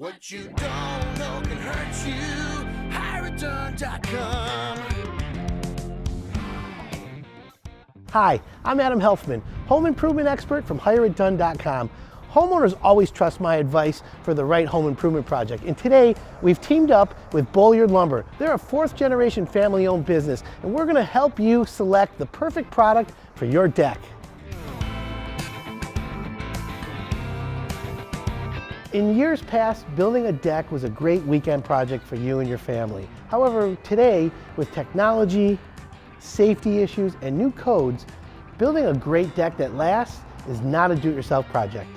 What you don't know can hurt you. HireItDone.com. Hi, I'm Adam Helfman, home improvement expert from HireItDone.com. Homeowners always trust my advice for the right home improvement project. And today, we've teamed up with Bolliard Lumber. They're a fourth-generation family-owned business, and we're gonna help you select the perfect product for your deck. In years past, building a deck was a great weekend project for you and your family. However, today, with technology, safety issues, and new codes, building a great deck that lasts is not a do-it-yourself project.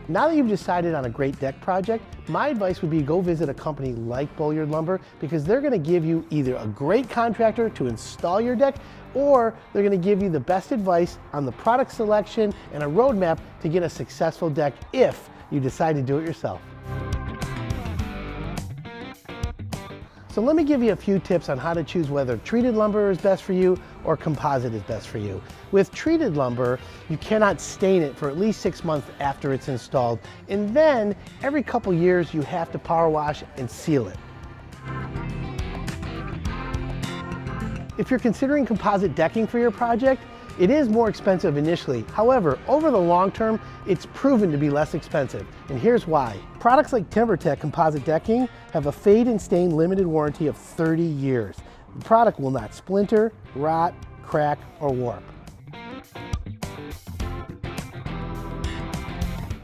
Now that you've decided on a great deck project, my advice would be go visit a company like Bolliard Lumber, because they're going to give you either a great contractor to install your deck, or they're going to give you the best advice on the product selection and a roadmap to get a successful deck if you decide to do it yourself. So let me give you a few tips on how to choose whether treated lumber is best for you or composite is best for you. With treated lumber, you cannot stain it for at least 6 months after it's installed, and then every couple years you have to power wash and seal it. If you're considering composite decking for your project, it is more expensive initially. However, over the long term, it's proven to be less expensive. And here's why. Products like TimberTech composite decking have a fade and stain limited warranty of 30 years. The product will not splinter, rot, crack, or warp.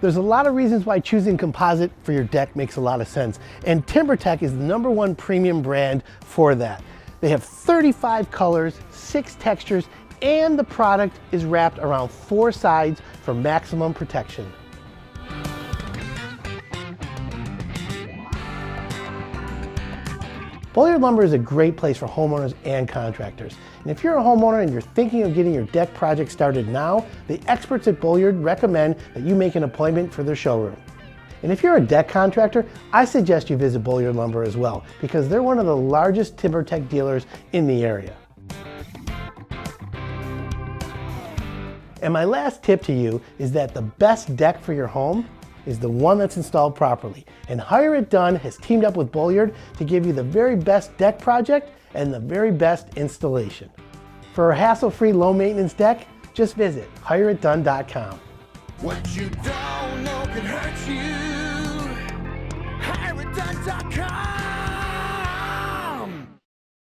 There's a lot of reasons why choosing composite for your deck makes a lot of sense. And TimberTech is the #1 premium brand for that. They have 35 colors, 6 textures, and the product is wrapped around 4 sides for maximum protection. Bolliard Lumber is a great place for homeowners and contractors. And if you're a homeowner and you're thinking of getting your deck project started now, the experts at Bolliard recommend that you make an appointment for their showroom. And if you're a deck contractor, I suggest you visit Bolliard Lumber as well, because they're one of the largest TimberTech dealers in the area. And my last tip to you is that the best deck for your home is the one that's installed properly. And Hire It Done has teamed up with Bolliard to give you the very best deck project and the very best installation. For a hassle-free, low-maintenance deck, just visit HireItDone.com. What you don't know can hurt you. HireItDone.com.